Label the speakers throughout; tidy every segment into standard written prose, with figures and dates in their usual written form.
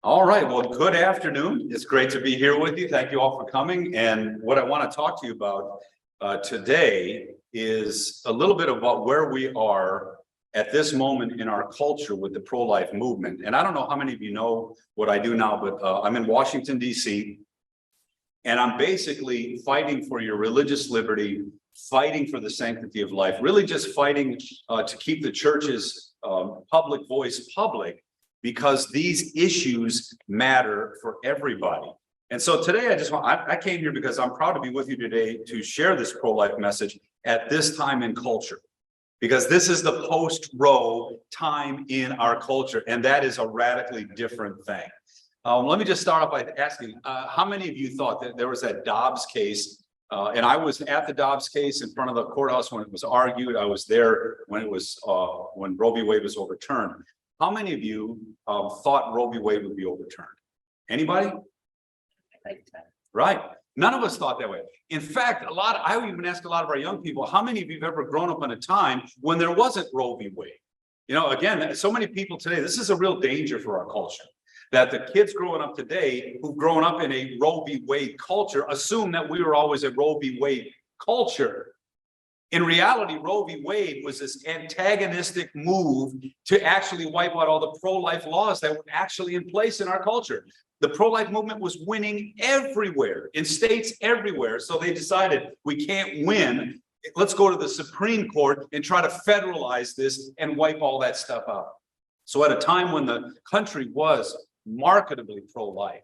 Speaker 1: All right, well, good afternoon. It's great to be here with you. Thank you all for coming. And what I want to talk to you about today is a little bit about where we are at this moment in our culture with the pro-life movement. And I don't know how many of you know what I do now, but I'm in Washington, D.C., and I'm basically fighting for your religious liberty, fighting for the sanctity of life, really just fighting to keep the church's public voice public, because these issues matter for everybody. And so today I came here because I'm proud to be with you today to share this pro-life message at this time in culture, because this is the post-Roe time in our culture, and that is a radically different thing. Let me just start off by asking, how many of you thought that there was that Dobbs case? And I was at the Dobbs case in front of the courthouse when it was argued. I was there when it was when Roe v. Wade was overturned. How many of you thought Roe v. Wade would be overturned? Anybody? Right. None of us thought that way. In fact, I would even ask a lot of our young people, how many of you have ever grown up in a time when there wasn't Roe v. Wade? You know, again, so many people today, this is a real danger for our culture, that the kids growing up today who've grown up in a Roe v. Wade culture assume that we were always a Roe v. Wade culture. In reality, Roe v. Wade was this antagonistic move to actually wipe out all the pro-life laws that were actually in place in our culture. The pro-life movement was winning everywhere, in states everywhere. So they decided, we can't win. Let's go to the Supreme Court and try to federalize this and wipe all that stuff out. So at a time when the country was marketably pro-life,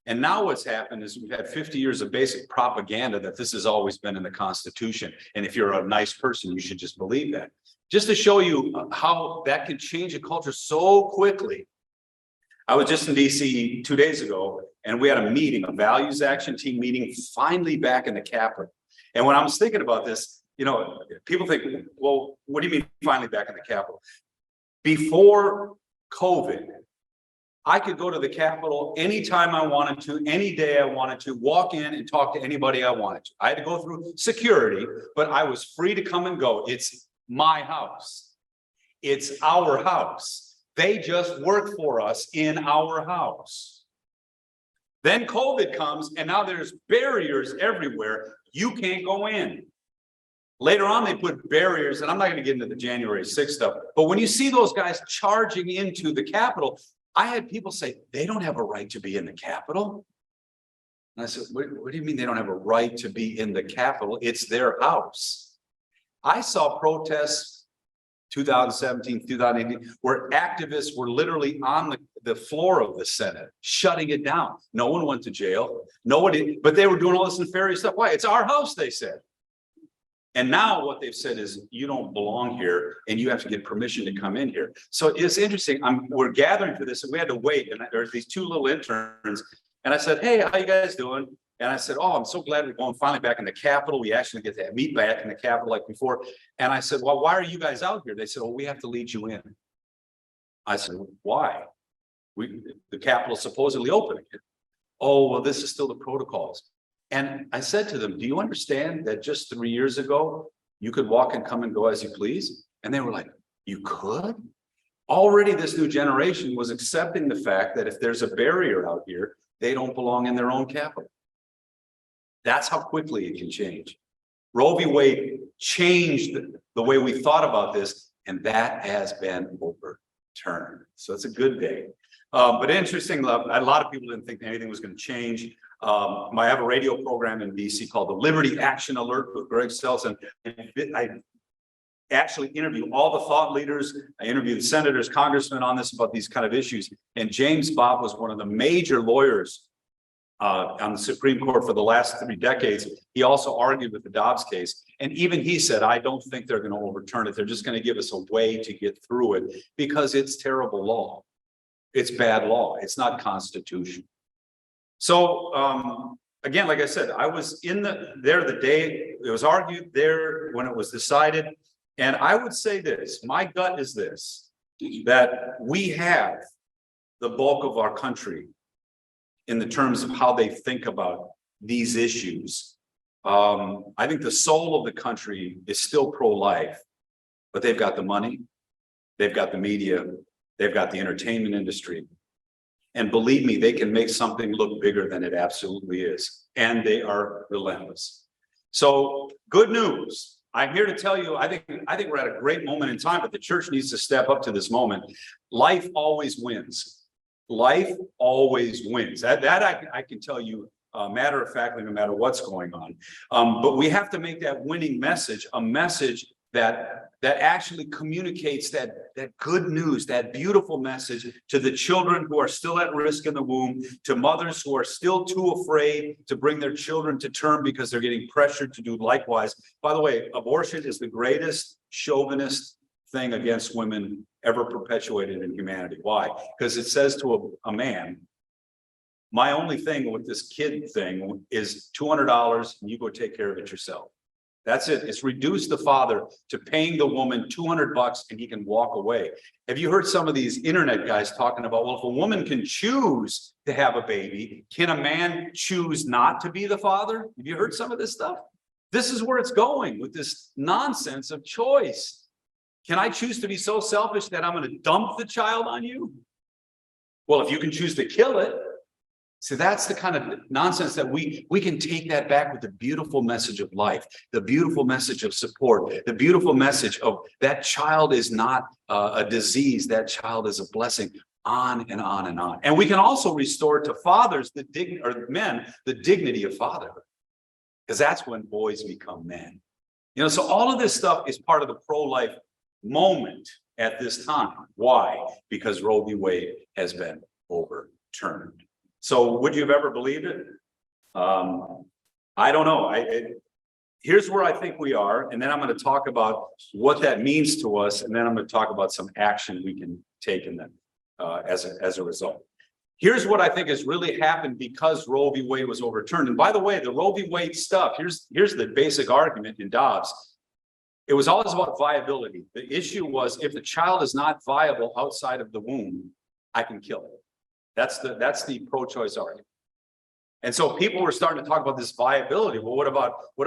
Speaker 1: and now what's happened is we've had 50 years of basic propaganda that this has always been in the Constitution. And if you're a nice person, you should just believe that. Just to show you how that can change a culture so quickly. I was just in DC 2 days ago, and we had a meeting, a values action team meeting, finally back in the Capitol. And when I was thinking about this, you know, people think, well, what do you mean finally back in the Capitol? Before COVID, I could go to the Capitol anytime I wanted to, any day I wanted to, walk in and talk to anybody I wanted to. I had to go through security, but I was free to come and go. It's my house. It's our house. They just work for us in our house. Then COVID comes, and now there's barriers everywhere. You can't go in. Later on, they put barriers, and I'm not going to get into the January 6th stuff, but when you see those guys charging into the Capitol, I had people say, they don't have a right to be in the Capitol. And I said, what do you mean they don't have a right to be in the Capitol? It's their house. I saw protests 2017, 2018, where activists were literally on the floor of the Senate, shutting it down. No one went to jail. Nobody, but they were doing all this nefarious stuff. Why? It's our house, they said. And now what they've said is, you don't belong here and you have to get permission to come in here. So it's interesting. We're gathering for this, and we had to wait. And there's these two little interns. And I said, hey, how you guys doing? And I said, oh, I'm so glad we're going finally back in the Capitol. We actually get to meet back in the Capitol like before. And I said, well, why are you guys out here? They said, well, we have to lead you in. I said, why? The Capitol's supposedly open again. Oh, well, this is still the protocols. And I said to them, do you understand that just 3 years ago, you could walk and come and go as you please? And they were like, you could? Already this new generation was accepting the fact that if there's a barrier out here, they don't belong in their own capital. That's how quickly it can change. Roe v. Wade changed the way we thought about this, and that has been overturned. So it's a good day. But interesting, a lot of people didn't think anything was going to change. I have a radio program in DC called the Liberty Action Alert with Greg Selson. I actually interview all the thought leaders. I interview the senators, congressmen on this about these kind of issues. And James Bobb was one of the major lawyers on the Supreme Court for the last 3 decades. He also argued with the Dobbs case. And even he said, I don't think they're going to overturn it. They're just going to give us a way to get through it because it's terrible law. It's bad law. It's not constitutional. So again, like I said, I was there the day it was argued, there when it was decided. And I would say this, my gut is this, that we have the bulk of our country in the terms of how they think about these issues. I think the soul of the country is still pro-life, but they've got the money, they've got the media, they've got the entertainment industry. And believe me, they can make something look bigger than it absolutely is. And they are relentless. So good news. I'm here to tell you, I think we're at a great moment in time, but the church needs to step up to this moment. Life always wins. Life always wins. That I can tell you matter of factly, no matter what's going on. But we have to make that winning message a message that actually communicates that good news, that beautiful message to the children who are still at risk in the womb, to mothers who are still too afraid to bring their children to term because they're getting pressured to do likewise. By the way, abortion is the greatest chauvinist thing against women ever perpetuated in humanity. Why? Because it says to a man, my only thing with this kid thing is $200 and you go take care of it yourself. That's it. It's reduced the father to paying the woman $200 and he can walk away. Have you heard some of these internet guys talking about, well, if a woman can choose to have a baby, can a man choose not to be the father? Have you heard some of this stuff? This is where it's going with this nonsense of choice. Can I choose to be so selfish that I'm going to dump the child on you? Well, if you can choose to kill it. See, that's the kind of nonsense that we can take that back with the beautiful message of life, the beautiful message of support, the beautiful message of that child is not a disease, that child is a blessing, on and on and on. And we can also restore to fathers men the dignity of fatherhood, because that's when boys become men. You know, so all of this stuff is part of the pro-life moment at this time. Why? Because Roe v. Wade has been overturned. So would you have ever believed it? I don't know. Here's where I think we are, and then I'm going to talk about what that means to us, and then I'm going to talk about some action we can take in them as a result. Here's what I think has really happened because Roe v. Wade was overturned. And by the way, the Roe v. Wade stuff, here's the basic argument in Dobbs. It was always about viability. The issue was if the child is not viable outside of the womb, I can kill it. That's the pro-choice argument. And so people were starting to talk about this viability. Well, what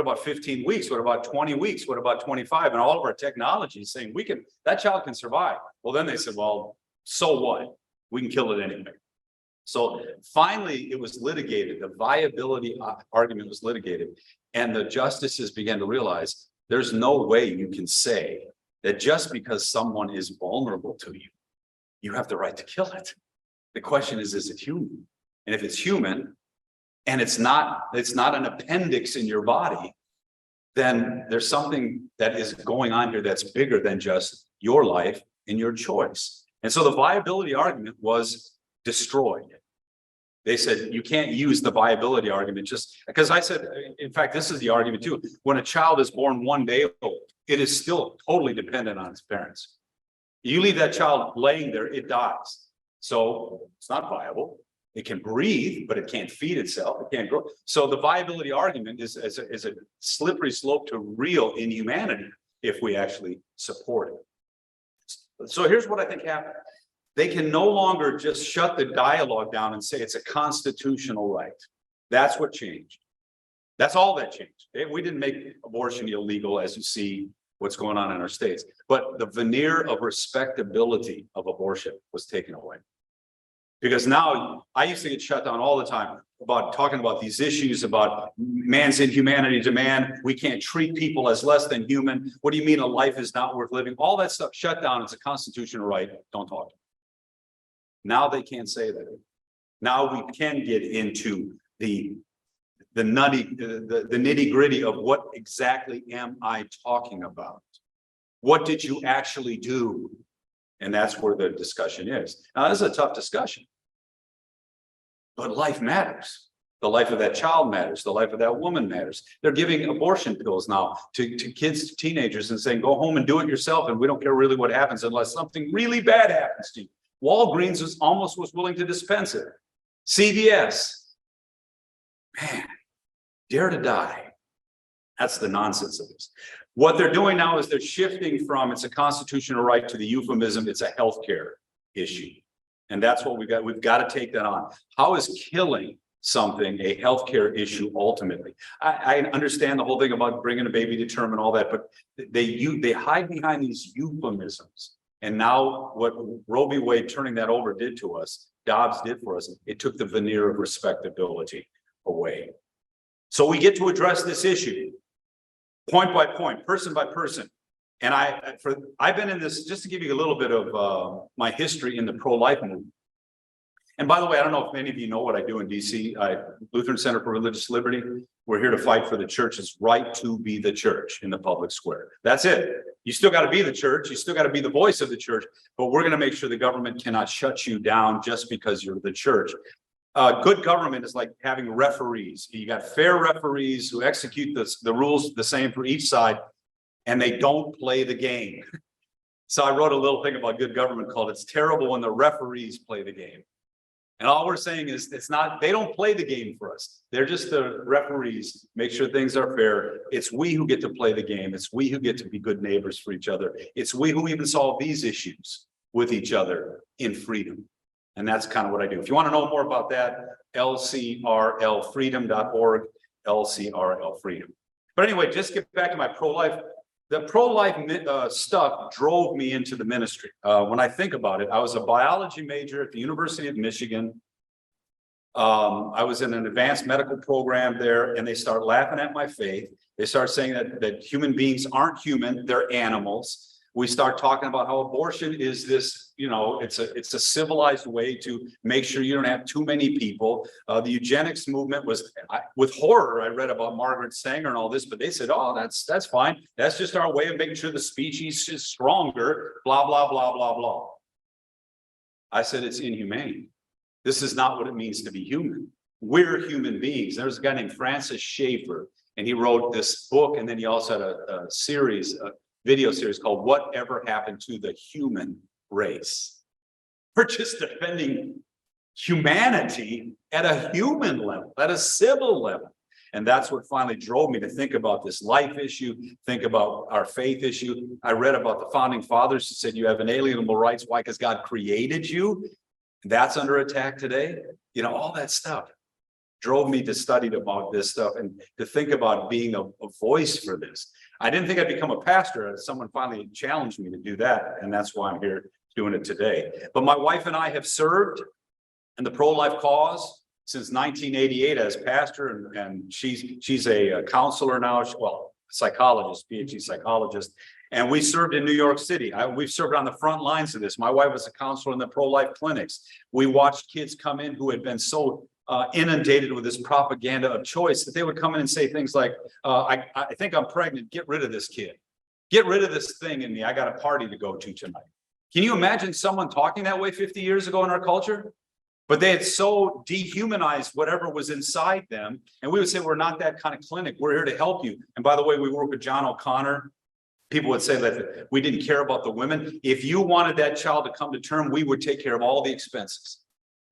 Speaker 1: about 15 weeks? What about 20 weeks? What about 25? And all of our technology is saying that child can survive. Well, then they said, well, so what? We can kill it anyway. So finally, it was litigated. The viability argument was litigated. And the justices began to realize there's no way you can say that just because someone is vulnerable to you, you have the right to kill it. The question is it human? And if it's human and it's not an appendix in your body, then there's something that is going on here that's bigger than just your life and your choice. And so the viability argument was destroyed. They said, you can't use the viability argument just because I said, in fact, this is the argument too. When a child is born 1 day old, it is still totally dependent on its parents. You leave that child laying there, it dies. So it's not viable. It can breathe, but it can't feed itself. It can't grow. So the viability argument is a slippery slope to real inhumanity if we actually support it. So here's what I think happened. They can no longer just shut the dialogue down and say it's a constitutional right. That's what changed. That's all that changed. We didn't make abortion illegal, as you see what's going on in our states, but the veneer of respectability of abortion was taken away. Because now I used to get shut down all the time about talking about these issues about man's inhumanity to man. We can't treat people as less than human. What do you mean a life is not worth living? All that stuff shut down. It's a constitutional right. Don't talk. Now they can't say that. Now we can get into the nitty gritty of what exactly am I talking about? What did you actually do? And that's where the discussion is. Now, this is a tough discussion, but life matters. The life of that child matters. The life of that woman matters. They're giving abortion pills now to kids, to teenagers, and saying, go home and do it yourself. And we don't care really what happens unless something really bad happens to you. Walgreens was willing to dispense it. CVS, man, dare to die. That's the nonsense of this. What they're doing now is they're shifting from it's a constitutional right to the euphemism, it's a healthcare issue. And that's what we've got to take that on. How is killing something a healthcare issue ultimately? I understand the whole thing about bringing a baby to term and all that, but they hide behind these euphemisms And now what Roe v. Wade turning that over did to us, Dobbs did for us, it took the veneer of respectability away. So we get to address this issue point by point, person by person. And I've been in this, just to give you a little bit of my history in the pro-life movement. And by the way, I don't know if many of you know what I do in DC, Lutheran Center for Religious Liberty. We're here to fight for the church's right to be the church in the public square. That's it. You still got to be the church. You still got to be the voice of the church, but we're going to make sure the government cannot shut you down just because you're the church. Good government is like having referees. You got fair referees who execute the rules the same for each side, and they don't play the game. So I wrote a little thing about good government called "It's terrible when the referees play the game." And all we're saying is they don't play the game for us. They're just the referees, make sure things are fair. It's we who get to play the game. It's we who get to be good neighbors for each other. It's we who even solve these issues with each other in freedom. And that's kind of what I do. If you want to know more about that, lcrlfreedom.org, lcrlfreedom. But anyway, just get back to my pro-life. The pro-life stuff drove me into the ministry. When I think about it, I was a biology major at the University of Michigan. I was in an advanced medical program there, and they start laughing at my faith. They start saying that human beings aren't human, they're animals. We start talking about how abortion is this, it's a civilized way to make sure you don't have too many people. The eugenics movement was, with horror, I read about Margaret Sanger and all this, but they said, oh, that's fine. That's just our way of making sure the species is stronger, blah, blah, blah, blah, blah. I said, it's inhumane. This is not what it means to be human. We're human beings. There's a guy named Francis Schaeffer, and he wrote this book, and then he also had a video series called "Whatever Happened to the Human Race." We're just defending humanity at a human level, at a civil level. And that's what finally drove me to think about this life issue, think about our faith issue. I read about the founding fathers who said you have inalienable rights. Why? Because God created you. That's under attack today. All that stuff drove me to study about this stuff and to think about being a voice for this. I didn't think I'd become a pastor. Someone finally challenged me to do that, and that's why I'm here doing it today. But my wife and I have served in the pro-life cause since 1988 as pastor, and she's a counselor now, psychologist, PhD psychologist, and we served in New York City. We've served on the front lines of this. My wife was a counselor in the pro-life clinics. We watched kids come in who had been so inundated with this propaganda of choice that they would come in and say things like, I think I'm pregnant, get rid of this kid. Get rid of this thing in me. I got a party to go to tonight. Can you imagine someone talking that way 50 years ago in our culture? But they had so dehumanized whatever was inside them. And we would say, we're not that kind of clinic. We're here to help you. And by the way, we work with John O'Connor. People would say that we didn't care about the women. If you wanted that child to come to term, we would take care of all the expenses.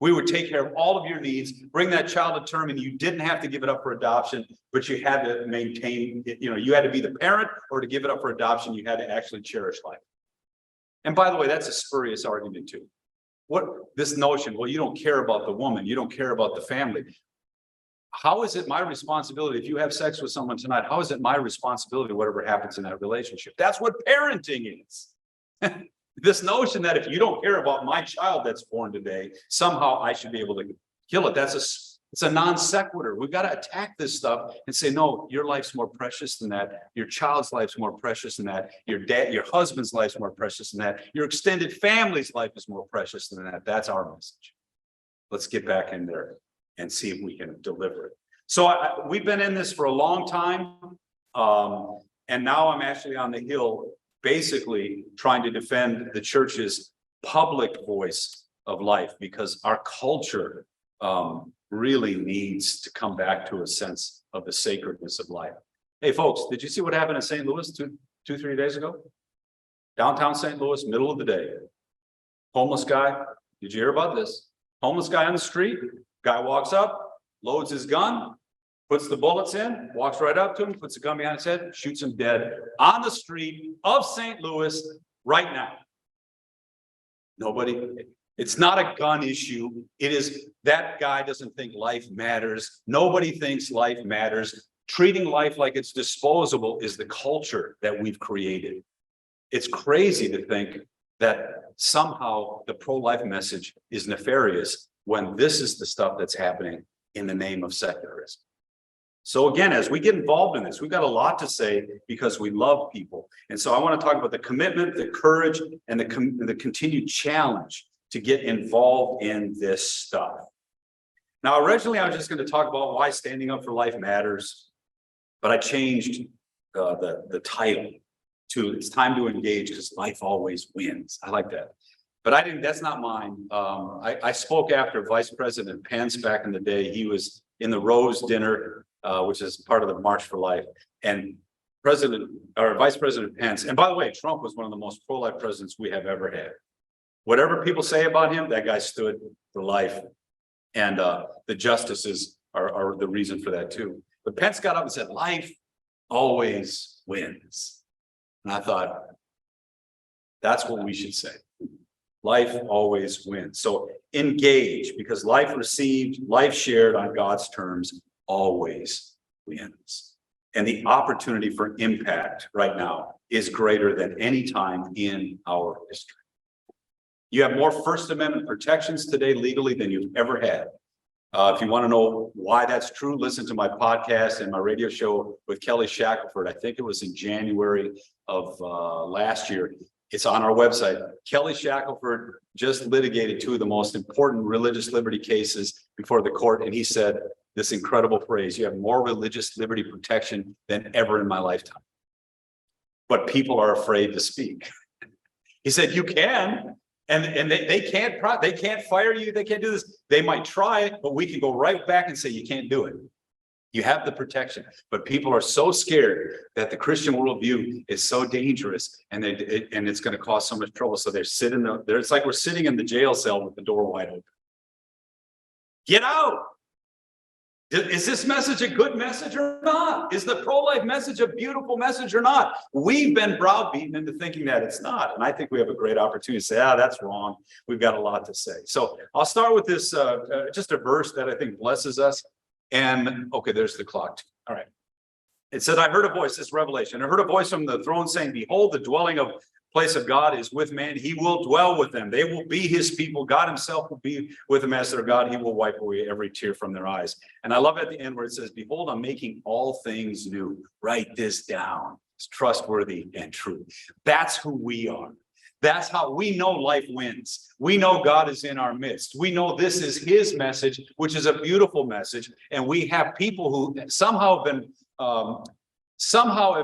Speaker 1: We would take care of all of your needs, bring that child to term, and you didn't have to give it up for adoption, but you had to maintain, you had to be the parent, or to give it up for adoption, you had to actually cherish life. And by the way, that's a spurious argument too. This notion, well, you don't care about the woman, you don't care about the family. How is it my responsibility, if you have sex with someone tonight, how is it my responsibility, whatever happens in that relationship? That's what parenting is. This notion that if you don't care about my child that's born today, somehow I should be able to kill it. It's a non sequitur. We've got to attack this stuff and say, no, your life's more precious than that. Your child's life's more precious than that. Your husband's life's more precious than that. Your extended family's life is more precious than that. That's our message. Let's get back in there and see if we can deliver it. So we've been in this for a long time. And now I'm actually on the Hill, basically trying to defend the church's public voice of life, because our culture really needs to come back to a sense of the sacredness of life. Hey folks, did you see what happened in St. Louis 3 days ago? Downtown St. Louis, middle of the day. Homeless guy. Did you hear about this? Homeless guy on the street. Guy walks up, loads his gun, puts the bullets in, walks right up to him, puts the gun behind his head, shoots him dead on the street of St. Louis right now. It's not a gun issue. It is that guy doesn't think life matters. Nobody thinks life matters. Treating life like it's disposable is the culture that we've created. It's crazy to think that somehow the pro-life message is nefarious when this is the stuff that's happening in the name of secularism. So again, as we get involved in this, we've got a lot to say because we love people. And so I want to talk about the commitment, the courage, and the continued challenge to get involved in this stuff. Now, originally, I was just going to talk about why standing up for life matters, but I changed the title to "It's Time to Engage because Life Always Wins." I like that. But I didn't, that's not mine. I spoke after Vice President Pence back in the day. He was in the Rose Dinner, which is part of the March for Life. And Vice President Pence, and by the way, Trump was one of the most pro-life presidents we have ever had. Whatever people say about him, that guy stood for life. And the justices are the reason for that too. But Pence got up and said, "Life always wins." And I thought, that's what we should say. Life always wins. So engage, because life received, life shared on God's terms always wins. And the opportunity for impact right now is greater than any time in our history. You have more First Amendment protections today legally than you've ever had. If you want to know why that's true, listen to my podcast and my radio show with Kelly Shackelford. I think it was in January of last year. It's on our website. Kelly Shackelford just litigated two of the most important religious liberty cases before the court. And he said this incredible phrase: "You have more religious liberty protection than ever in my lifetime. But people are afraid to speak." He said, "You can. And they can't fire you. They can't do this. They might try, but we can go right back and say, you can't do it. You have the protection." But people are so scared that the Christian worldview is so dangerous and it's going to cause so much trouble. So they're sitting there. It's like we're sitting in the jail cell with the door wide open. Get out. Is this message a good message or not? Is the pro-life message a beautiful message or not? We've been browbeaten into thinking that it's not. And I think we have a great opportunity to say, that's wrong. We've got a lot to say. So I'll start with this, just a verse that I think blesses us. And okay, there's the clock. All right. It said, "I heard a voice," this Revelation, "I heard a voice from the throne saying, behold, the dwelling of place of God is with man. He will dwell with them. They will be his people. God himself will be with them as their God. He will wipe away every tear from their eyes." And I love at the end where it says, "Behold, I'm making all things new." Write this down. It's trustworthy and true. That's who we are. That's how we know life wins. We know God is in our midst. We know this is his message, which is a beautiful message. And we have people who somehow have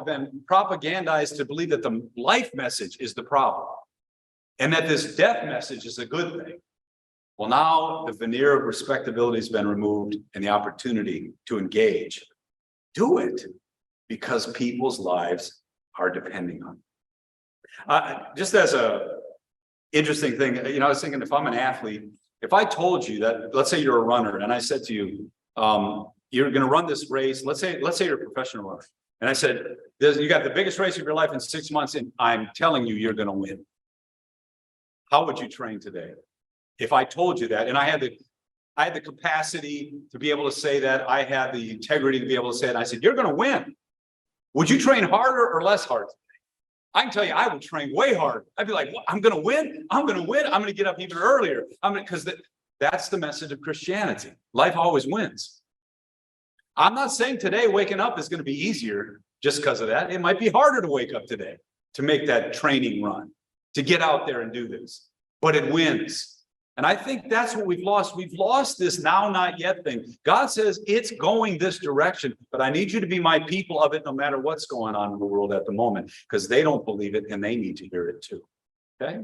Speaker 1: been propagandized to believe that the life message is the problem and that this death message is a good thing. Well, now the veneer of respectability has been removed and the opportunity to engage. Do it, because people's lives are depending on it. Just as a interesting thing, I was thinking, if I'm an athlete, if I told you that, let's say you're a runner, and I said to you, you're going to run this race. Let's say you're a professional runner. And I said, you got the biggest race of your life in 6 months, and I'm telling you, you're going to win. How would you train today? If I told you that, and I had the capacity to be able to say that, I had the integrity to be able to say it, and I said, you're going to win. Would you train harder or less hard today? I can tell you, I would train way harder. I'd be like, well, I'm going to win. I'm going to win. I'm going to get up even earlier. Because that's the message of Christianity. Life always wins. I'm not saying today waking up is going to be easier just because of that. It might be harder to wake up today to make that training run, to get out there and do this, but it wins. And I think that's what we've lost. We've lost this now, not yet thing. God says it's going this direction, but I need you to be my people of it no matter what's going on in the world at the moment, because they don't believe it and they need to hear it too. Okay?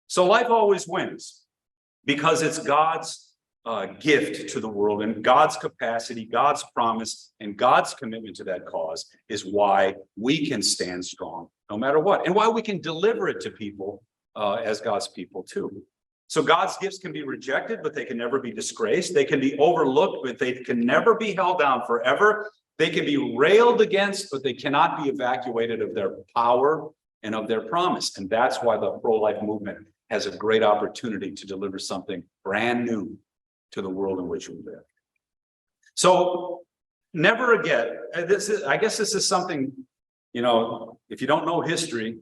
Speaker 1: So life always wins because it's God's gift to the world, and God's capacity, God's promise, and God's commitment to that cause is why we can stand strong no matter what, and why we can deliver it to people as God's people too. So God's gifts can be rejected, but they can never be disgraced. They can be overlooked, but they can never be held down forever. They can be railed against, but they cannot be evacuated of their power and of their promise. And that's why the pro-life movement has a great opportunity to deliver something brand new to the world in which we live. So never again, I guess this is something, if you don't know history,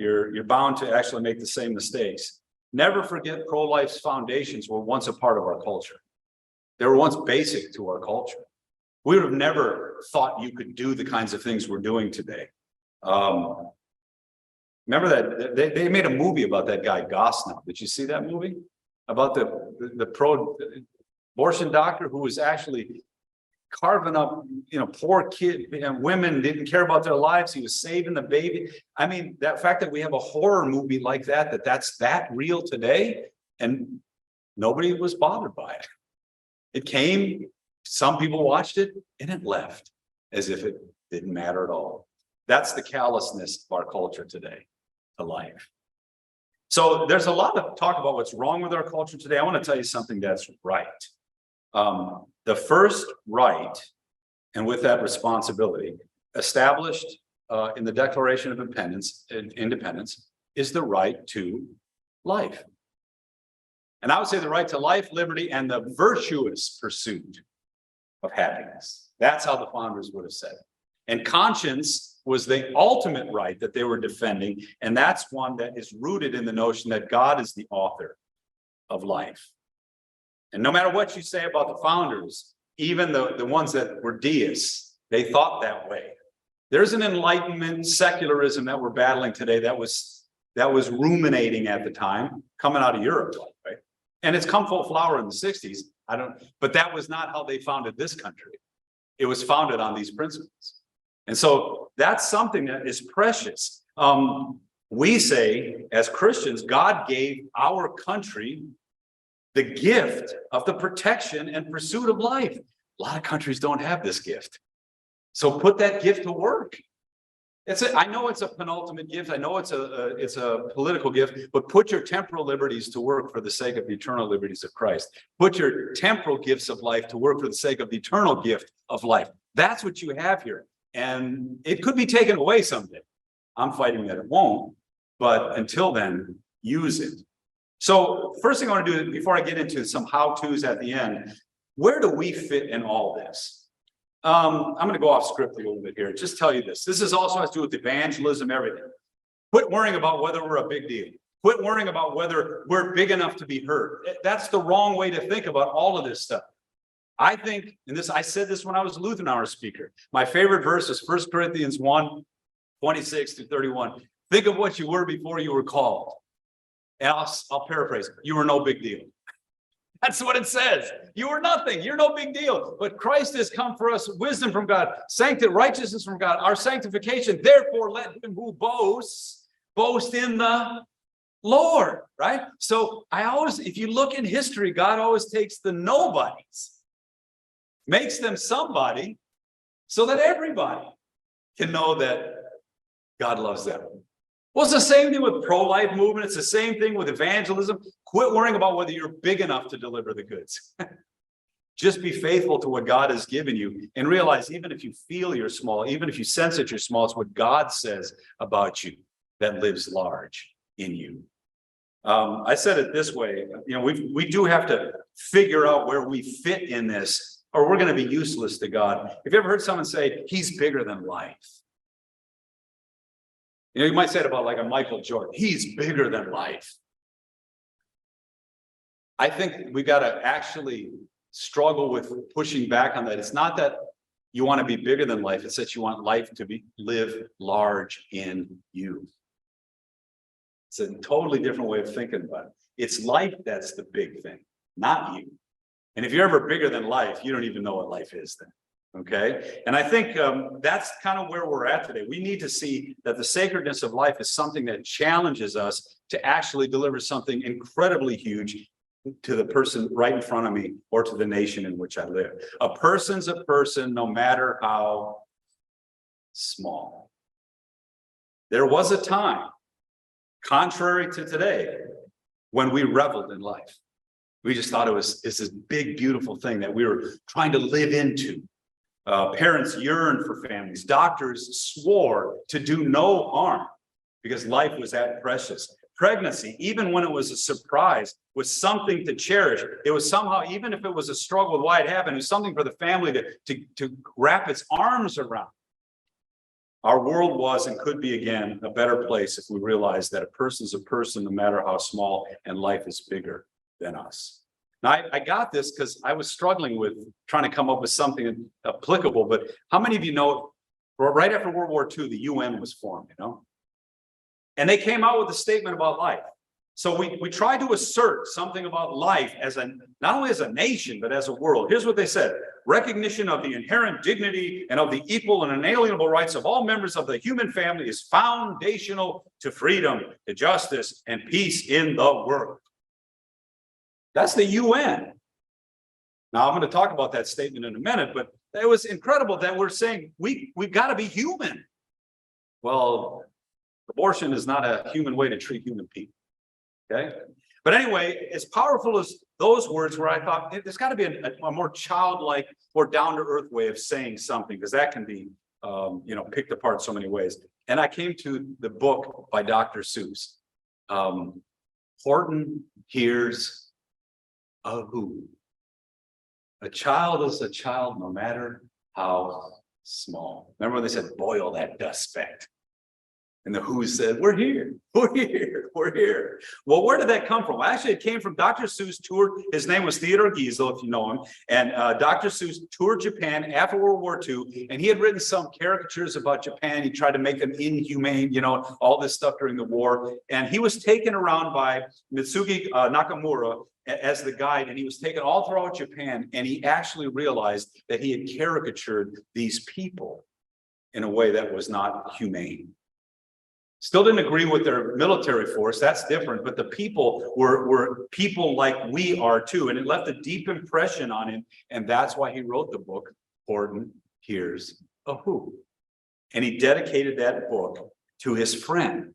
Speaker 1: you're bound to actually make the same mistakes. Never forget pro-life's foundations were once a part of our culture. They were once basic to our culture. We would have never thought you could do the kinds of things we're doing today. Remember that they made a movie about that guy Gosnell. Did you see that movie? About the pro-abortion doctor who was actually carving up, poor kid and women, didn't care about their lives. He was saving the baby. I mean, that fact that we have a horror movie like that's that real today, and nobody was bothered by it. It came, some people watched it, and it left as if it didn't matter at all. That's the callousness of our culture today to life. So there's a lot of talk about what's wrong with our culture today. I want to tell you something that's right. The first right, and with that responsibility, established in the Declaration of Independence, is the right to life. And I would say the right to life, liberty, and the virtuous pursuit of happiness. That's how the founders would have said it. And conscience was the ultimate right that they were defending, and that's one that is rooted in the notion that God is the author of life. And no matter what you say about the founders, even the ones that were deists, they thought that way. There's an Enlightenment secularism that we're battling today that was ruminating at the time, coming out of Europe, right? And it's come full flower in the 60s. But that was not how they founded this country. It was founded on these principles. And so that's something that is precious. We say, as Christians, God gave our country the gift of the protection and pursuit of life. A lot of countries don't have this gift. So put that gift to work. I know it's a penultimate gift. I know it's a political gift, but put your temporal liberties to work for the sake of the eternal liberties of Christ. Put your temporal gifts of life to work for the sake of the eternal gift of life. That's what you have here. And it could be taken away someday. I'm fighting that it won't, but until then, use it. So first thing I want to do before I get into some how-tos at the end, where do we fit in all this? I'm going to go off script a little bit here. Just tell you this. This is also has to do with evangelism, everything. Quit worrying about whether we're a big deal. Quit worrying about whether we're big enough to be heard. That's the wrong way to think about all of this stuff. I think, and I said this when I was a Lutheran Hour speaker. My favorite verse is 1 Corinthians 1:26-31. Think of what you were before you were called. And I'll paraphrase. You were no big deal. That's what it says. You were nothing. You're no big deal. But Christ has come for us, wisdom from God, righteousness from God, our sanctification. Therefore, let him who boasts, boast in the Lord, right? So if you look in history, God always takes the nobodies, makes them somebody, so that everybody can know that God loves them. Well, it's the same thing with pro-life movement. It's the same thing with evangelism. Quit worrying about whether you're big enough to deliver the goods. Just be faithful to what God has given you and realize even if you feel you're small, even if you sense that you're small, it's what God says about you that lives large in you. I said it this way, we do have to figure out where we fit in this, or we're going to be useless to God. Have you ever heard someone say, he's bigger than life? You might say it about like a Michael Jordan. He's bigger than life. I think we got to actually struggle with pushing back on that. It's not that you want to be bigger than life. It's that you want life to live large in you. It's a totally different way of thinking about it. It's life that's the big thing, not you. And if you're ever bigger than life, you don't even know what life is then. Okay. And I think that's kind of where we're at today. We need to see that the sacredness of life is something that challenges us to actually deliver something incredibly huge to the person right in front of me or to the nation in which I live. A person's a person, no matter how small. There was a time, contrary to today, when we reveled in life. We just thought it's this big, beautiful thing that we were trying to live into. Parents yearned for families. Doctors swore to do no harm because life was that precious. Pregnancy, even when it was a surprise, was something to cherish. It was somehow, even if it was a struggle with why it happened, it was something for the family to wrap its arms around. Our world was and could be again a better place if we realized that a person is a person, no matter how small, and life is bigger than us. Now, I got this because I was struggling with trying to come up with something applicable, but how many of you know, right after World War II, the UN was formed, and they came out with a statement about life. So we tried to assert something about life as not only as a nation, but as a world. Here's what they said: recognition of the inherent dignity and of the equal and inalienable rights of all members of the human family is foundational to freedom, to justice, and peace in the world. That's the UN. Now, I'm going to talk about that statement in a minute, but it was incredible that we're saying we've got to be human. Well, abortion is not a human way to treat human people. Okay. But anyway, as powerful as those words were, I thought there's got to be a more childlike, more down-to-earth way of saying something, because that can be, picked apart so many ways. And I came to the book by Dr. Seuss. Horton hears a who. A child is a child, no matter how small. Remember when they said, boil that dust speck? And the Who said, we're here, we're here, we're here. Well, where did that come from? Well, actually, it came from Dr. Seuss toured. His name was Theodore Geisel, if you know him. And Dr. Seuss toured Japan after World War II. And he had written some caricatures about Japan. He tried to make them inhumane, all this stuff during the war. And he was taken around by Mitsugi Nakamura as the guide. And he was taken all throughout Japan. And he actually realized that he had caricatured these people in a way that was not humane. Still didn't agree with their military force. That's different. But the people were people like we are too. And it left a deep impression on him. And that's why he wrote the book, Horton Hears a Who. And he dedicated that book to his friend,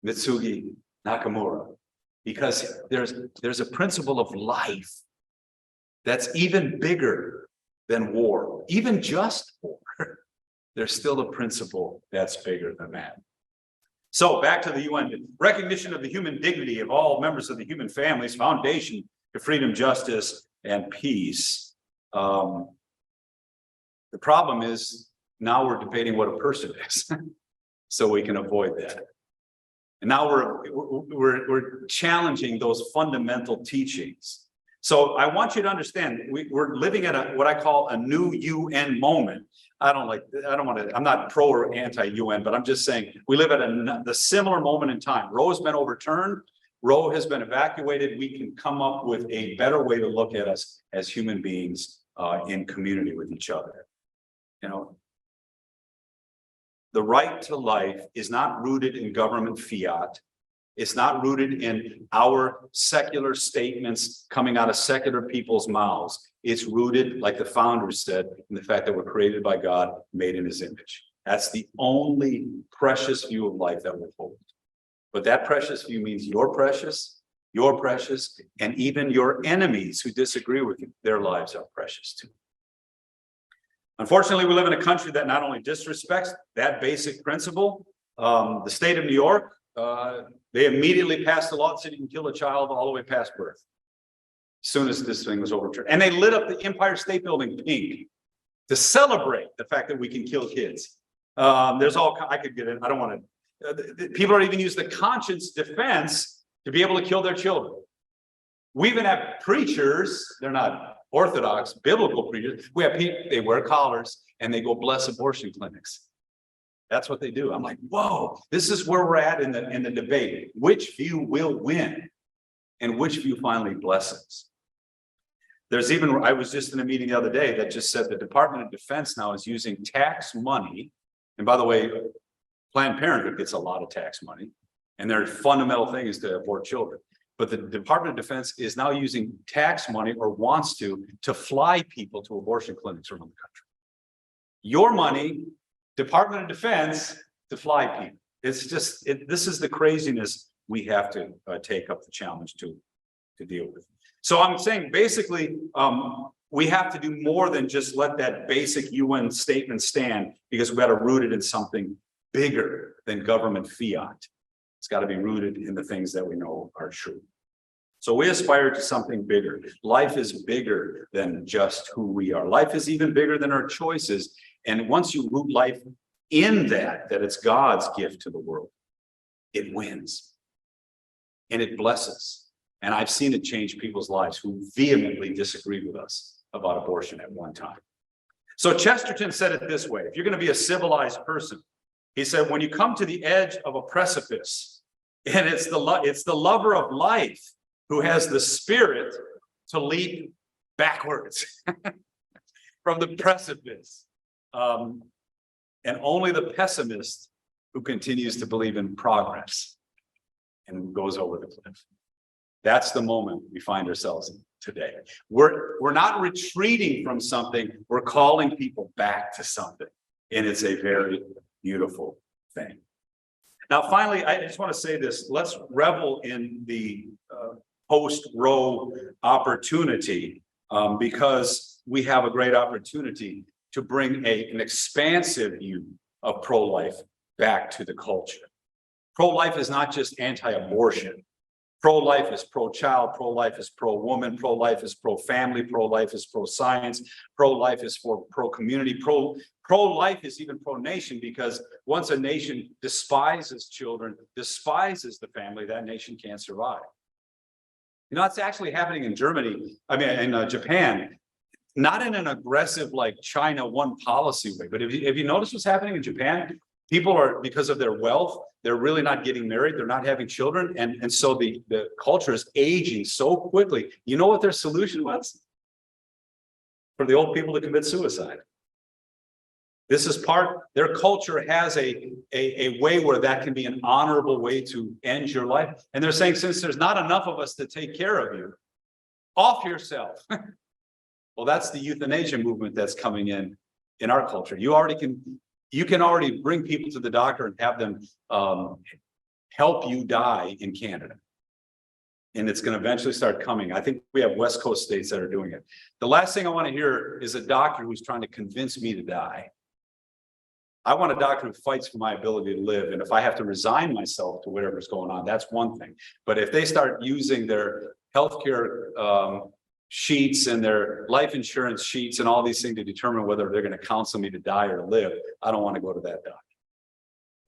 Speaker 1: Mitsugi Nakamura, because there's a principle of life that's even bigger than war, even just war. There's still a principle that's bigger than that. So back to the UN, recognition of the human dignity of all members of the human family's foundation to freedom, justice, and peace. The problem is now we're debating what a person is, so we can avoid that. And now we're challenging those fundamental teachings. So I want you to understand, we're living at what I call a new UN moment. I'm not pro or anti-UN, but I'm just saying we live at the similar moment in time. Roe has been overturned. Roe has been evacuated. We can come up with a better way to look at us as human beings in community with each other. The right to life is not rooted in government fiat. It's not rooted in our secular statements coming out of secular people's mouths. It's rooted, like the founders said, in the fact that we're created by God, made in his image. That's the only precious view of life that we'll hold. But that precious view means you're precious, and even your enemies who disagree with you, their lives are precious too. Unfortunately, we live in a country that not only disrespects that basic principle. The state of New York, they immediately passed a law that said you can kill a child all the way past birth, as soon as this thing was overturned. And they lit up the Empire State Building pink to celebrate the fact that we can kill kids. There's all, I could get in, I don't want to, people are even using the conscience defense to be able to kill their children. We even have preachers, they're not Orthodox, biblical preachers. We have people, they wear collars and they go bless abortion clinics. That's what they do. I'm like, whoa, this is where we're at in the debate. Which view will win and which view finally blesses? There's even, I was just in a meeting the other day that just said the Department of Defense now is using tax money. And by the way, Planned Parenthood gets a lot of tax money, and their fundamental thing is to abort children. But the Department of Defense is now using tax money, or wants to fly people to abortion clinics around the country. Your money, Department of Defense, to fly people. It's just, this is the craziness we have to take up the challenge to deal with. So I'm saying basically, we have to do more than just let that basic UN statement stand, because we've got to root it in something bigger than government fiat. It's got to be rooted in the things that we know are true. So we aspire to something bigger. Life is bigger than just who we are. Life is even bigger than our choices. And once you root life in that it's God's gift to the world, it wins and it blesses. And I've seen it change people's lives who vehemently disagreed with us about abortion at one time. So Chesterton said it this way: if you're going to be a civilized person, he said, when you come to the edge of a precipice, and it's the lover of life who has the spirit to leap backwards from the precipice. And only the pessimist who continues to believe in progress and goes over the cliff. That's the moment we find ourselves in today. We're not retreating from something, we're calling people back to something. And it's a very beautiful thing. Now, finally, I just want to say this: let's revel in the post-Roe opportunity, because we have a great opportunity to bring an expansive view of pro-life back to the culture. Pro-life is not just anti-abortion. Pro-life is pro-child, pro-life is pro-woman, pro-life is pro-family, pro-life is pro-science, pro-life is for pro-community, pro-life is even pro-nation, because once a nation despises children, despises the family, that nation can't survive. You know, it's actually happening in Germany, in Japan, not in an aggressive like China one policy way, but if you notice what's happening in Japan, people are, because of their wealth, they're really not getting married, they're not having children, and so the culture is aging so quickly. You know what their solution was? For the old people to commit suicide. This is their culture has a way where that can be an honorable way to end your life. And they're saying, since there's not enough of us to take care of you, off yourself. Well, that's the euthanasia movement that's coming in our culture. You can already bring people to the doctor and have them help you die in Canada. And it's going to eventually start coming. I think we have West Coast states that are doing it. The last thing I want to hear is a doctor who's trying to convince me to die. I want a doctor who fights for my ability to live. And if I have to resign myself to whatever's going on, that's one thing. But if they start using their healthcare sheets and their life insurance sheets and all these things to determine whether they're going to counsel me to die or live, I don't want to go to that doctor.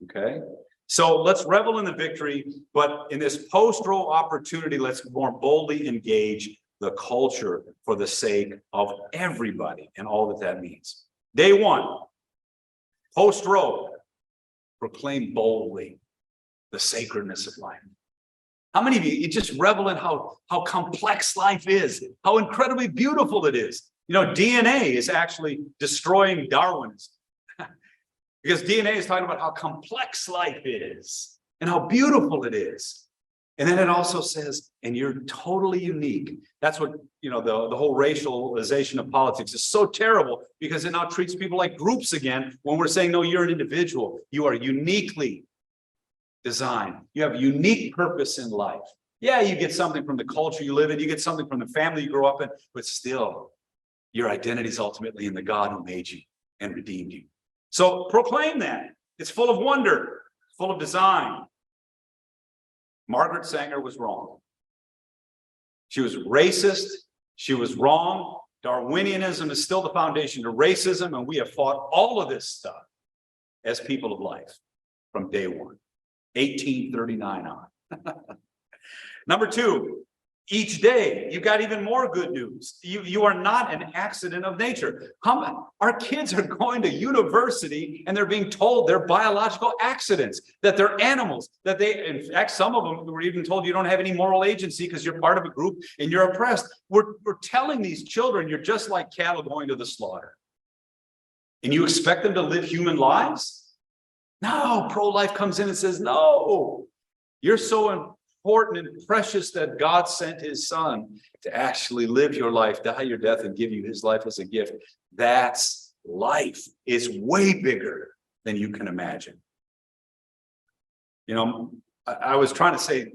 Speaker 1: Okay? So let's revel in the victory, but in this post-Roe opportunity, let's more boldly engage the culture for the sake of everybody and all that means. Day one, post-Roe, proclaim boldly the sacredness of life. How many of you just revel in how complex life is, how incredibly beautiful it is? You know, DNA is actually destroying Darwinism because DNA is talking about how complex life is and how beautiful it is. And then it also says, and you're totally unique. That's what, you know, the whole racialization of politics is so terrible because it now treats people like groups again when we're saying, no, you're an individual. You are uniquely designed. You have a unique purpose in life. Yeah, you get something from the culture you live in, you get something from the family you grow up in, but still, your identity is ultimately in the God who made you and redeemed you. So proclaim that. It's full of wonder, full of design. Margaret Sanger was wrong. She was racist. She was wrong. Darwinianism is still the foundation to racism, and we have fought all of this stuff as people of life from day one. 1839 on. Number two, each day you got even more good news. You are not an accident of nature. Our kids are going to university and they're being told they're biological accidents, that they're animals, that in fact, some of them were even told you don't have any moral agency because you're part of a group and you're oppressed. We're telling these children you're just like cattle going to the slaughter. And you expect them to live human lives? No, pro-life comes in and says, no, you're so important and precious that God sent his son to actually live your life, die your death, and give you his life as a gift. That's life. It's way bigger than you can imagine. You know, I was trying to say,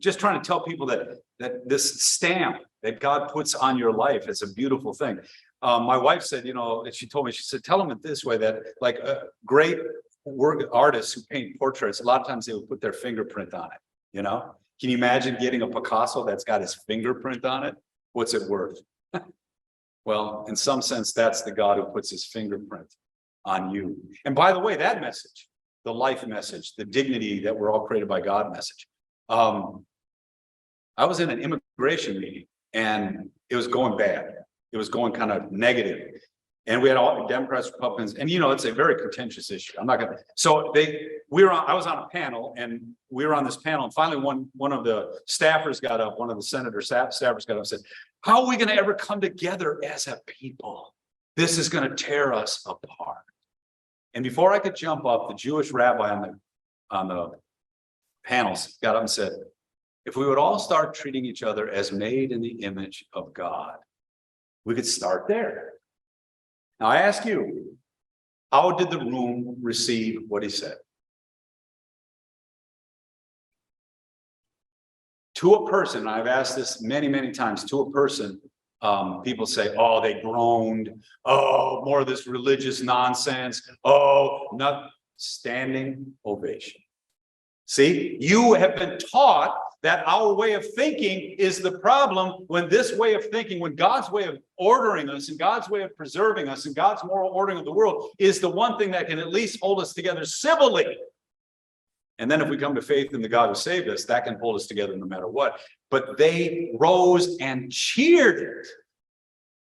Speaker 1: just trying to tell people that this stamp that God puts on your life is a beautiful thing. My wife said, you know, she told me, she said, tell them it this way, that like great artists who paint portraits, a lot of times they would put their fingerprint on it, you know? Can you imagine getting a Picasso that's got his fingerprint on it? What's it worth? Well, in some sense, that's the God who puts his fingerprint on you. And by the way, that message, the life message, the dignity that we're all created by God message. I was in an immigration meeting and it was going bad. It was going kind of negative. And we had all Democrats, Republicans, and it's a very contentious issue. I'm not gonna. So I was on a panel, and we were on this panel, and finally one of the staffers got up, one of the senator staffers got up and said, "How are we going to ever come together as a people? This is going to tear us apart." And before I could jump up, the Jewish rabbi on the panels got up and said, "If we would all start treating each other as made in the image of God, we could start there." Now, I ask you, how did the room receive what he said? To a person, I've asked this many, many times, to a person, people say, "Oh, they groaned. Oh, more of this religious nonsense. Oh, not standing ovation." See, you have been taught that our way of thinking is the problem, when this way of thinking, when God's way of ordering us and God's way of preserving us and God's moral ordering of the world is the one thing that can at least hold us together civilly. And then if we come to faith in the God who saved us, that can hold us together no matter what. But they rose and cheered it.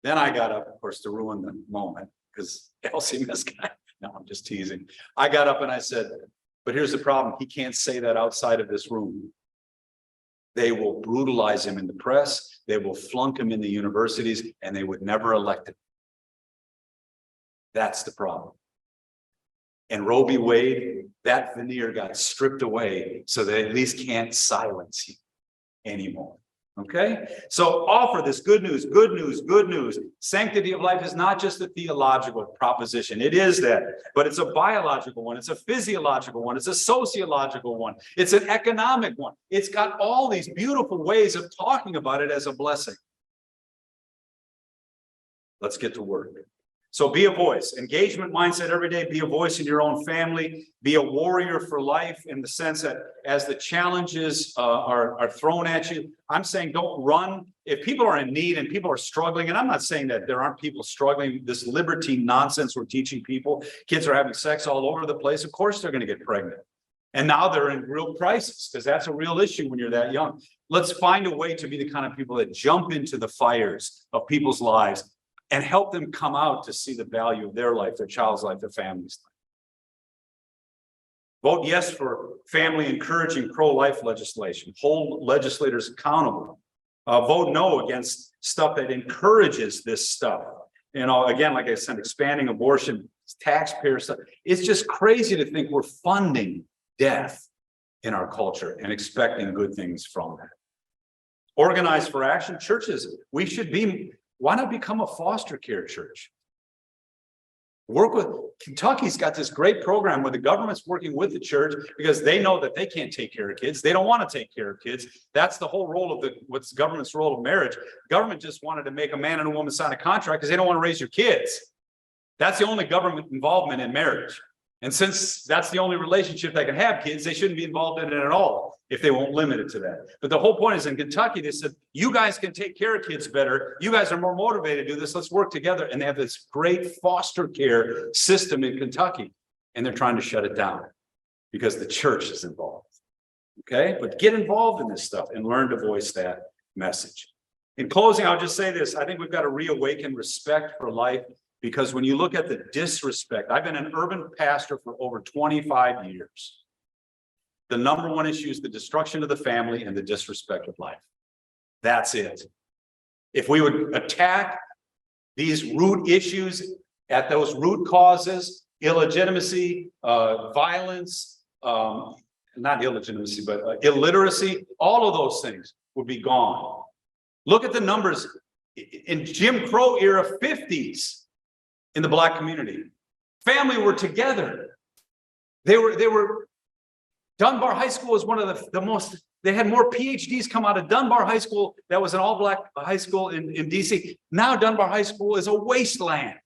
Speaker 1: Then I got up, of course, to ruin the moment, because Elsie missed guy. No, I'm just teasing. I got up and I said, but here's the problem. He can't say that outside of this room. They will brutalize him in the press. They will flunk him in the universities, and they would never elect him. That's the problem. And Roe v. Wade, that veneer got stripped away so they at least can't silence you anymore. Okay? So offer this good news, good news, good news. Sanctity of life is not just a theological proposition. It is that, but it's a biological one. It's a physiological one. It's a sociological one. It's an economic one. It's got all these beautiful ways of talking about it as a blessing. Let's get to work. So be a voice, engagement mindset every day, be a voice in your own family, be a warrior for life in the sense that as the challenges are thrown at you, I'm saying don't run. If people are in need and people are struggling, and I'm not saying that there aren't people struggling, this libertine nonsense we're teaching people, kids are having sex all over the place, of course they're going to get pregnant. And now they're in real crisis because that's a real issue when you're that young. Let's find a way to be the kind of people that jump into the fires of people's lives and help them come out to see the value of their life, their child's life, their family's life. Vote yes for family encouraging pro-life legislation. Hold legislators accountable. Vote no against stuff that encourages this stuff. Again, like I said, expanding abortion, taxpayer stuff. It's just crazy to think we're funding death in our culture and expecting good things from that. Organize for action. Churches, we should be. Why not become a foster care church? Work with Kentucky's got this great program where the government's working with the church because they know that they can't take care of kids. They don't want to take care of kids. That's the whole role of what's the government's role of marriage. Government just wanted to make a man and a woman sign a contract because they don't want to raise your kids. That's the only government involvement in marriage. And since that's the only relationship that can have kids, they shouldn't be involved in it at all if they won't limit it to that. But the whole point is in Kentucky, they said, you guys can take care of kids better. You guys are more motivated to do this. Let's work together. And they have this great foster care system in Kentucky. And they're trying to shut it down because the church is involved. Okay? But get involved in this stuff and learn to voice that message. In closing, I'll just say this. I think we've got to reawaken respect for life. Because when you look at the disrespect, I've been an urban pastor for over 25 years. The number one issue is the destruction of the family and the disrespect of life. That's it. If we would attack these root issues at those root causes, illegitimacy, violence, not illegitimacy, but illiteracy, all of those things would be gone. Look at the numbers in Jim Crow era 50s. In the Black community, family were together. They were. Dunbar High School was one of the most. They had more PhDs come out of Dunbar High School. That was an all-Black high school in DC. Now Dunbar High School is a wasteland.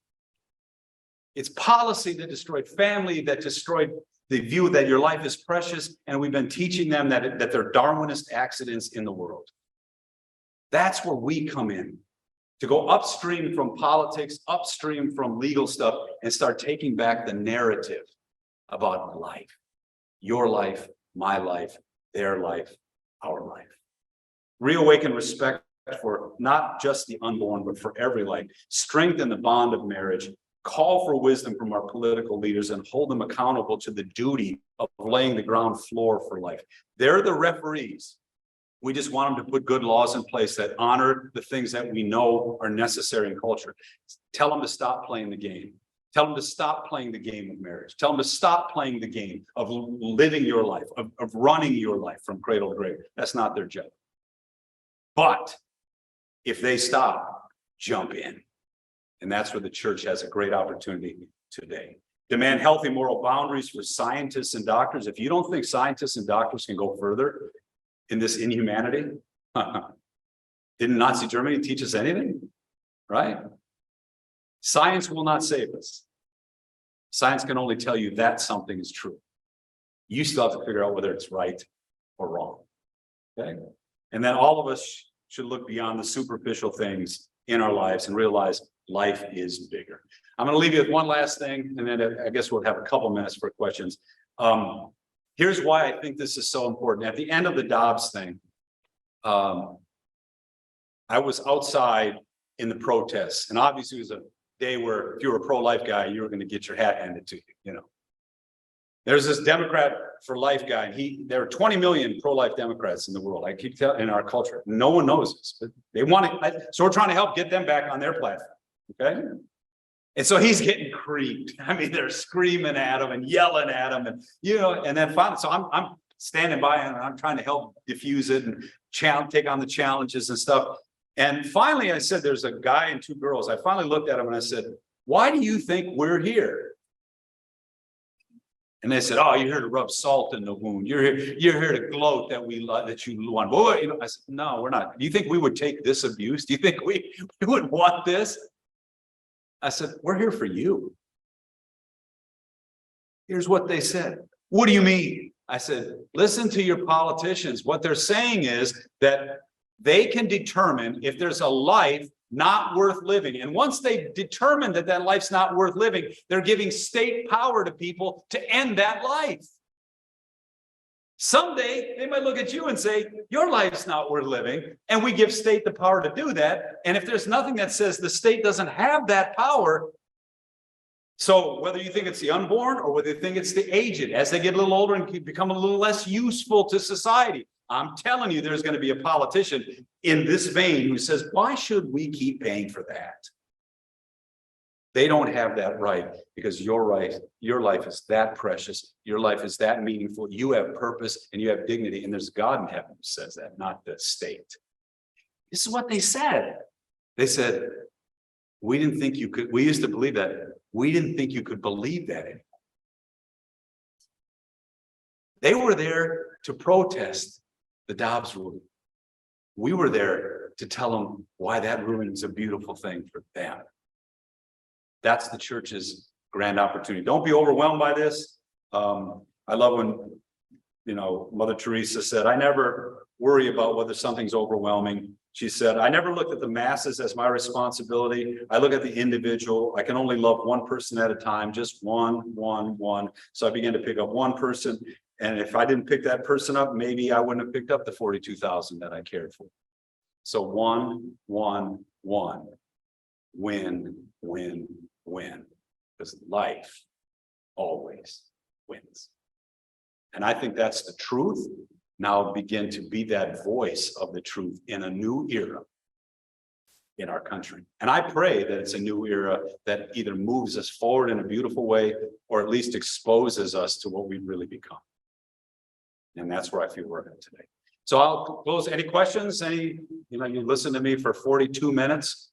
Speaker 1: It's policy that destroyed family, that destroyed the view that your life is precious, and we've been teaching them that they're Darwinist accidents in the world. That's where we come in. to go upstream from politics, upstream from legal stuff, and start taking back the narrative about life. Your life, my life, their life, our life. Reawaken respect for not just the unborn, but for every life. Strengthen the bond of marriage. Call for wisdom from our political leaders and hold them accountable to the duty of laying the ground floor for life. They're the referees. We just want them to put good laws in place that honor the things that we know are necessary in culture. Tell them to stop playing the game. Tell them to stop playing the game of marriage. Tell them to stop playing the game of living your life, of running your life from cradle to grave. That's not their job. But if they stop, jump in. And that's where the church has a great opportunity today. Demand healthy moral boundaries for scientists and doctors. If you don't think scientists and doctors can go further in this inhumanity, didn't Nazi Germany teach us anything? Right? Science will not save us. Science can only tell you that something is true. You still have to figure out whether it's right or wrong. Okay? And then all of us should look beyond the superficial things in our lives and realize life is bigger. I'm going to leave you with one last thing, and then I guess we'll have a couple minutes for questions. Here's why I think this is so important. At the end of the Dobbs thing, I was outside in the protests, and obviously it was a day where if you were a pro-life guy, you were going to get your hat handed to you, you know. There's this Democrat for life guy, and there are 20 million pro-life Democrats in the world. I keep telling in our culture, no one knows this, but they want it. So we're trying to help get them back on their platform. Okay. And so he's getting creeped. I mean, they're screaming at him and yelling at him, and and then finally, so I'm standing by and I'm trying to help diffuse it and take on the challenges and stuff. And finally, I said, there's a guy and two girls. I finally looked at him and I said, why do you think we're here? And they said, oh, you're here to rub salt in the wound. You're here to gloat that you won. Boy, I said, no, we're not. Do you think we would take this abuse? Do you think we would want this? I said, we're here for you. Here's what they said. What do you mean? I said, listen to your politicians. What they're saying is that they can determine if there's a life not worth living. And once they determine that that life's not worth living, they're giving state power to people to end that life. Someday they might look at you and say, your life's not worth living. And we give state the power to do that. And if there's nothing that says the state doesn't have that power, so whether you think it's the unborn or whether you think it's the aged, as they get a little older and become a little less useful to society, I'm telling you, there's going to be a politician in this vein who says, why should we keep paying for that? They don't have that right, because your life is that precious. Your life is that meaningful. You have purpose and you have dignity. And there's God in heaven who says that, not the state. This is what they said. They said, we didn't think you could. We used to believe that. We didn't think you could believe that anymore. They were there to protest the Dobbs ruling. We were there to tell them why that ruling is a beautiful thing for them. That's the church's grand opportunity. Don't be overwhelmed by this. I love when, Mother Teresa said, I never worry about whether something's overwhelming. She said, I never look at the masses as my responsibility. I look at the individual. I can only love one person at a time, just one. So I began to pick up one person. And if I didn't pick that person up, maybe I wouldn't have picked up the 42,000 that I cared for. So one. Win. Because life always wins. And I think that's the truth. Now begin to be that voice of the truth in a new era in our country. And I pray that it's a new era that either moves us forward in a beautiful way or at least exposes us to what we've really become. And that's where I feel we're at today. So I'll close. Any questions? You listened to me for 42 minutes.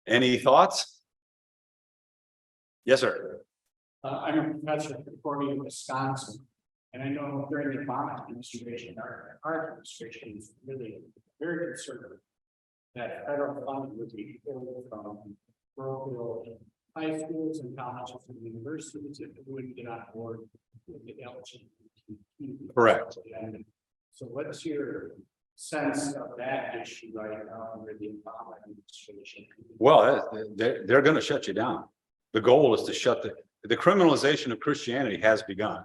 Speaker 1: Any thoughts? Yes, sir.
Speaker 2: I'm a professor at Concordia, Wisconsin, and I know during the Obama administration, our administration is really very conservative that federal funding would be pulled from parochial high schools and colleges and universities if it wouldn't get on board with the LGBT.
Speaker 1: Correct.
Speaker 2: So what's your sense of that issue right now under the Obama administration?
Speaker 1: Well, they're going to shut you down. The goal is to shut the criminalization of Christianity has begun.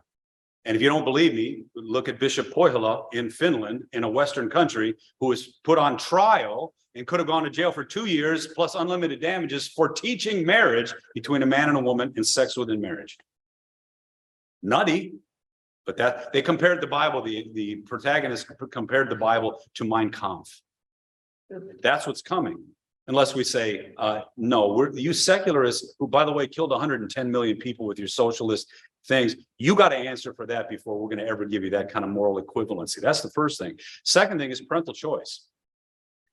Speaker 1: And if you don't believe me, look at Bishop Pohjola in Finland, in a Western country, who was put on trial and could have gone to jail for 2 years plus unlimited damages for teaching marriage between a man and a woman and sex within marriage. Nutty, but that they compared the Bible, the protagonist compared the Bible to Mein Kampf. That's what's coming. Unless we say, no, you secularists, who, by the way, killed 110 million people with your socialist things, you got to answer for that before we're going to ever give you that kind of moral equivalency. That's the first thing. Second thing is parental choice.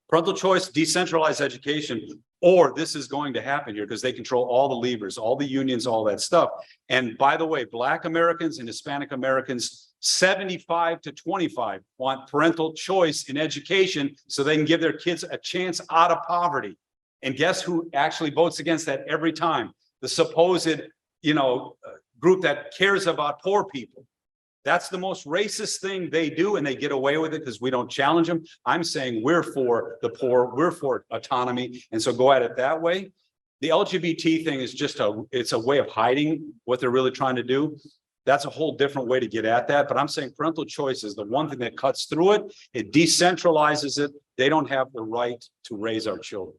Speaker 1: Parental choice, decentralized education, or this is going to happen here because they control all the levers, all the unions, all that stuff. And by the way, Black Americans and Hispanic Americans, 75 to 25 want parental choice in education so they can give their kids a chance out of poverty. And guess who actually votes against that every time? The supposed, group that cares about poor people. That's the most racist thing they do, and they get away with it because we don't challenge them. I'm saying we're for the poor, we're for autonomy, and so go at it that way. The LGBT thing is just it's a way of hiding what they're really trying to do. That's a whole different way to get at that. But I'm saying parental choice is the one thing that cuts through it. It decentralizes it. They don't have the right to raise our children.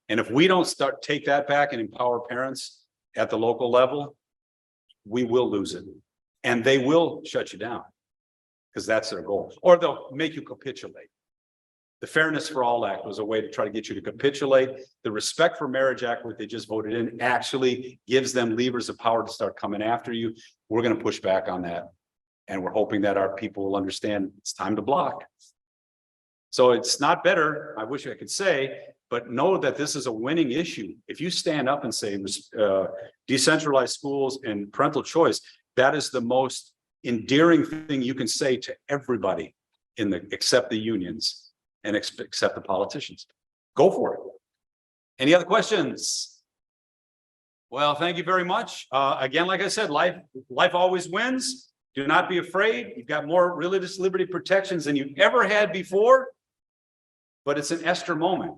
Speaker 1: And if we don't take that back and empower parents at the local level, we will lose it. And they will shut you down because that's their goal. Or they'll make you capitulate. The Fairness for All Act was a way to try to get you to capitulate. The Respect for Marriage Act, what they just voted in, actually gives them levers of power to start coming after you. We're going to push back on that. And we're hoping that our people will understand it's time to block. So it's not better, I wish I could say, but know that this is a winning issue. If you stand up and say decentralized schools and parental choice, that is the most endearing thing you can say to everybody except the unions and except the politicians. Go for it. Any other questions? Well, thank you very much. Again, like I said, life always wins. Do not be afraid. You've got more religious liberty protections than you've ever had before, but it's an Esther moment.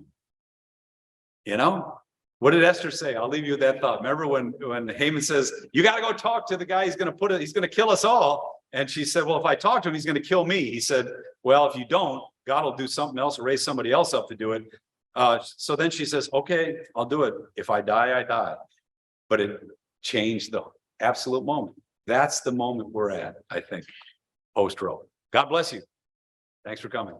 Speaker 1: What did Esther say? I'll leave you with that thought. Remember when Haman says, you got to go talk to the guy, he's going to kill us all. And she said, well, if I talk to him, he's going to kill me. He said, well, if you don't, God will do something else or raise somebody else up to do it. So then she says, okay, I'll do it. If I die, I die. But it changed the absolute moment. That's the moment we're at, I think, post-Roe. God bless you. Thanks for coming.